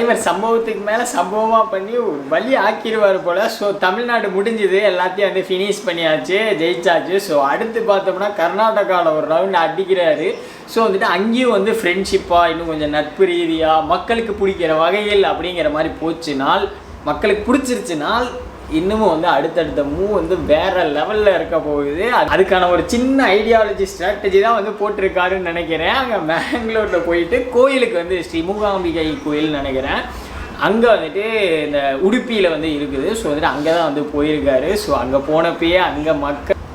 தலைவர் சம்பவத்துக்கு மேலே சம்பவமாக பண்ணி வழி ஆக்கிடுவார் போல். ஸோ தமிழ்நாடு முடிஞ்சுது, எல்லாத்தையும் வந்து ஃபினிஷ் பண்ணியாச்சு, ஜெயிச்சாச்சு. ஸோ அடுத்து பார்த்தோம்னா கர்நாடகாவில் ஒரு ரவுண்ட் அடிக்கிறாரு. ஸோ வந்துட்டு அங்கேயும் வந்து ஃப்ரெண்ட்ஷிப்பாக இன்னும் கொஞ்சம் நட்பு ரீதியாக மக்களுக்கு பிடிக்கிற வகையில் அப்படிங்கிற மாதிரி போச்சுனால், மக்களுக்கு பிடிச்சிருச்சுனால் இன்னமும் வந்து அடுத்தடுத்த மூவ் வந்து வேறு லெவலில் இருக்க போகுது. அதுக்கான ஒரு சின்ன ஐடியாலஜி ஸ்ட்ராட்டஜி தான் வந்து போட்டிருக்காருன்னு நினைக்கிறேன். அங்கே மேங்களூரில் போயிட்டு கோயிலுக்கு வந்து ஸ்ரீ மூகாம்பிகை கோயில்னு நினைக்கிறேன், அங்கே வந்துட்டு இந்த உடுப்பியில் வந்து இருக்குது. ஸோ வந்துட்டு அங்கே தான் வந்து போயிருக்காரு. ஸோ அங்கே போனப்பயே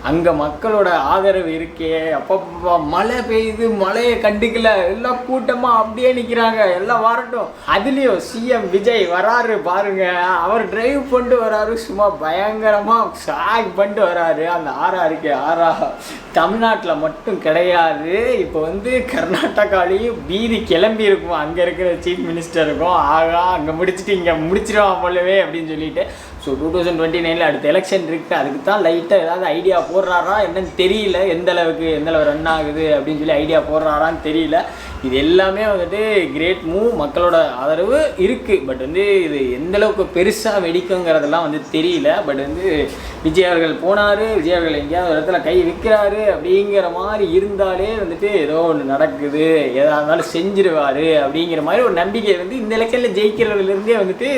அங்கே மக்களோட ஆதரவு இருக்கே, அப்பப்போ மழை பெய்யுது, மழையை கண்டுக்கல, எல்லாம் கூட்டமாக அப்படியே நிற்கிறாங்க, எல்லாம் வரட்டும். அதுலேயும் சிஎம் விஜய் வராரு பாருங்க, அவர் டிரைவ் பண்ணிட்டு வராரு, சும்மா பயங்கரமாக ஷாக் பண்ணிட்டு வராரு. அந்த இருக்கே ஆறா தமிழ்நாட்டில் மட்டும் கிடையாது, இப்போ வந்து கர்நாடகாலையும் பீதி கிளம்பி இருக்கும். அங்கே இருக்கிற சீஃப் மினிஸ்டருக்கும் ஆகா அங்கே முடிச்சுட்டு இங்கே முடிச்சிடுவான் போலவே அப்படின்னு சொல்லிட்டு. ஸோ 2029 அடுத்த எலெக்ஷன் இருக்குது, அதுக்கு தான் லைட்டாக ஏதாவது ஐடியா போடுறாரா என்னன்னு தெரியல. எந்த அளவு ரன் ஆகுது அப்படின்னு சொல்லி ஐடியா போடுறாரான்னு தெரியல. இது எல்லாமே வந்துட்டு கிரேட் மூவ், மக்களோட ஆதரவு இருக்குது. பட் வந்து இது எந்தளவுக்கு பெருசாக வெடிக்குங்கிறதெல்லாம் வந்து தெரியல. பட் வந்து விஜய் அவர்கள் போனார், விஜய் அவர்கள் எங்கேயாவது ஒரு இடத்துல கை வைக்கிறாரு அப்படிங்கிற மாதிரி இருந்தாலே வந்துட்டு ஏதோ ஒன்று நடக்குது, எதாக இருந்தாலும் செஞ்சிருவார் அப்படிங்கிற மாதிரி ஒரு நம்பிக்கை வந்து இந்த எலெக்ஷனில் ஜெயிக்கிறதுலேருந்தே வந்துட்டு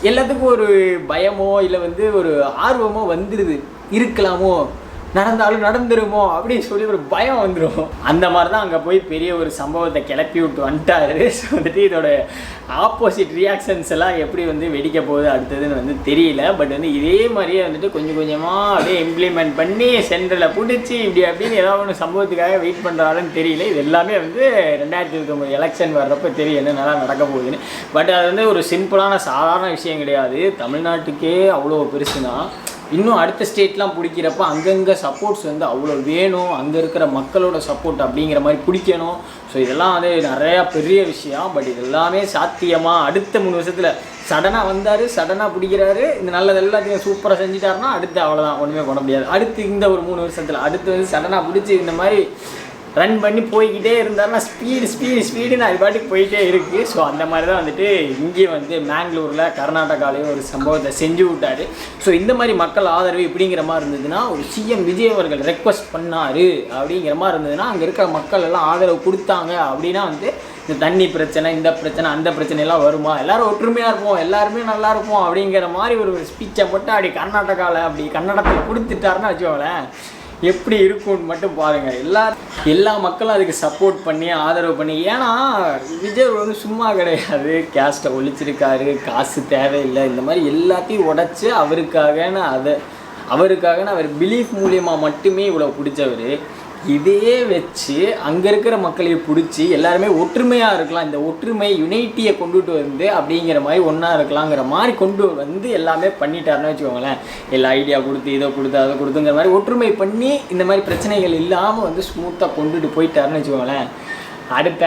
எல்லாத்துக்கும் ஒரு பயமோ இல்லை வந்து ஒரு ஆர்வமோ வந்துடுது. இருக்கலாமோ, நடந்தாலும் நடந்துருமோ அப்படின்னு சொல்லி ஒரு பயம் வந்துடும். அந்த மாதிரி தான் அங்கே போய் பெரிய ஒரு சம்பவத்தை கிளப்பி விட்டு வந்துட்டாரு. ஸோ வந்துட்டு இதோட ஆப்போசிட் ரியாக்ஷன்ஸ் எல்லாம் எப்படி வந்து வெடிக்க போகுது அடுத்ததுன்னு வந்து தெரியல. பட் வந்து இதே மாதிரியே வந்துட்டு கொஞ்சம் கொஞ்சமாக அப்படியே இம்ப்ளிமெண்ட் பண்ணி சென்ட்ரலில் பிடிச்சி இப்படி அப்படின்னு ஏதாவது ஒன்று சம்பவத்துக்காக வெயிட் பண்ணுறாருன்னு தெரியல. இது எல்லாமே வந்து 2029 எலெக்ஷன் வர்றப்போ தெரியும் என்னென்னலாம் நடக்க போகுதுன்னு. பட் அது வந்து ஒரு சிம்பிளான சாதாரண விஷயம் கிடையாது. தமிழ்நாட்டுக்கே அவ்வளோ பெருசுனா இன்னும் அடுத்த ஸ்டேட்லாம் பிடிக்கிறப்ப அங்கங்கே சப்போர்ட்ஸ் வந்து அவ்வளோ வேணும், அங்கே இருக்கிற மக்களோட சப்போர்ட் அப்படிங்கிற மாதிரி பிடிக்கணும். ஸோ இதெல்லாம் வந்து நிறையா பெரிய விஷயம். பட் இது எல்லாமே சாத்தியமாக அடுத்த 3 வருஷத்தில் சடனாக வந்தார், சடனாக பிடிக்கிறாரு, இந்த நல்லது எல்லாத்தையும் சூப்பராக செஞ்சுட்டாருன்னா அடுத்து அவ்வளோதான், ஒன்றுமே பண்ண முடியாது. அடுத்து இந்த ஒரு 3 வருஷத்தில் அடுத்து வந்து சடனாக பிடிச்சி இந்த மாதிரி ரன் பண்ணி போய்கிட்டே இருந்தாருன்னா ஸ்பீடுன்னு அது பாட்டுக்கு போயிட்டே இருக்குது. ஸோ அந்த மாதிரி தான் வந்துட்டு இங்கே வந்து மேங்களூரில் கர்நாடகாலையும் ஒரு சம்பவத்தை செஞ்சு விட்டார். ஸோ இந்த மாதிரி மக்கள் ஆதரவு இப்படிங்கிற மாதிரி இருந்ததுன்னா, ஒரு சிஎம் விஜய் அவர்கள் ரெக்வஸ்ட் பண்ணார் அப்படிங்கிற மாதிரி இருந்ததுன்னா, அங்கே இருக்கிற மக்கள் எல்லாம் ஆதரவு கொடுத்தாங்க அப்படின்னா வந்து இந்த தண்ணி பிரச்சனை, இந்த பிரச்சனை, அந்த பிரச்சனையெல்லாம் வருமா, எல்லோரும் ஒற்றுமையாக இருப்போம், எல்லாருமே நல்லா இருப்போம் அப்படிங்கிற மாதிரி ஒரு ஸ்பீச்சை மட்டும் அப்படி கர்நாடகாவில் அப்படி கன்னடத்தில் கொடுத்துட்டாருன்னு வச்சுக்கோங்களேன், எப்படி இருக்கும்னு மட்டும் பாருங்கள். எல்லா மக்களும் அதுக்கு சப்போர்ட் பண்ணி ஆதரவு பண்ணி. ஏன்னா விஜய் வந்து சும்மா கிடையாது, கேஸ்ட்டை ஒழிச்சிருக்காரு, காசு தேவையில்லை, இந்த மாதிரி எல்லாத்தையும் உடச்சி அவருக்காக அவர் பிலீஃப் மூலியமாக மட்டுமே இவ்வளோ பிடிச்சவர். இதே வச்சு அங்கே இருக்கிற மக்களையும் பிடிச்சி எல்லாருமே ஒற்றுமையாக இருக்கலாம், இந்த ஒற்றுமை யுனைட்டியை கொண்டுட்டு வந்து அப்படிங்கிற மாதிரி ஒன்றா இருக்கலாங்கிற மாதிரி கொண்டு வந்து எல்லாமே பண்ணிட்டாருன்னு வச்சுக்கோங்களேன். எல்லா ஐடியா கொடுத்து இதை கொடுத்து அதை கொடுத்துங்கிற மாதிரி ஒற்றுமை பண்ணி இந்த மாதிரி பிரச்சனைகள் இல்லாமல் வந்து ஸ்மூத்தாக கொண்டுட்டு போயிட்டாருன்னு வச்சுக்கோங்களேன்.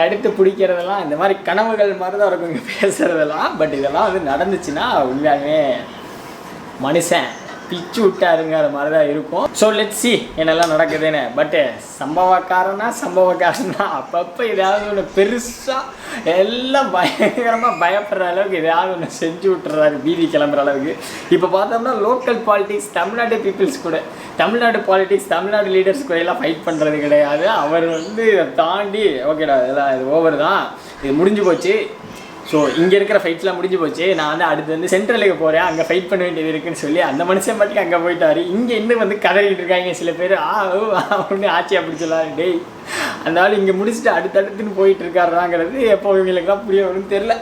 அடுத்து பிடிக்கிறதெல்லாம் இந்த மாதிரி கனவுகள் மாதிரி தான் இருக்கும் இங்கே பேசுகிறதெல்லாம். பட் இதெல்லாம் வந்து நடந்துச்சுன்னா உண்மையாகவே மனுஷன் பிச்சு விட்டாருங்கிற மாதிரி தான் இருக்கும். ஸோ லெட்ஸ் சி என்னெல்லாம் நடக்குதுன்னு. பட்டு சம்பவக்காரனா அப்பப்போ ஏதாவது ஒன்று பெருசாக எல்லாம் பயங்கரமாக பயப்படுற அளவுக்கு ஏதாவது ஒன்று செஞ்சு விட்டுறாரு, பீதி கிளம்புற அளவுக்கு. இப்போ பார்த்தோம்னா லோக்கல் பாலிட்டிக்ஸ், தமிழ்நாடு பீப்புள்ஸ் கூட, தமிழ்நாடு பாலிட்டிக்ஸ், தமிழ்நாடு லீடர்ஸ் கூட எல்லாம் ஃபைட் பண்ணுறது கிடையாது. அவர் வந்து இதை தாண்டி ஓகேடா இதெல்லாம் இது ஓவர் தான், இது முடிஞ்சு போச்சு, ஸோ இங்கே இருக்கிற ஃபைட்ஸ்லாம் முடிஞ்சு போச்சு, நான் வந்து அடுத்து வந்து சென்ட்ரலுக்கு போகிறேன், அங்கே ஃபைட் பண்ண வேண்டியது இருக்குன்னு சொல்லி அந்த மனுஷன் மட்டும் அங்கே போயிட்டார். இங்கே இன்னும் வந்து கதறிக்கிட்டு இருக்காங்க சில பேர், ஒன்று ஆட்சியாக பிடிச்சலாம் டேய், அந்த ஆள் இங்கே முடிச்சுட்டு அடுத்தடுத்துன்னு போயிட்டு இருக்காருங்கிறது எப்போ இவங்களுக்குலாம் புரிய வரும்னு தெரில.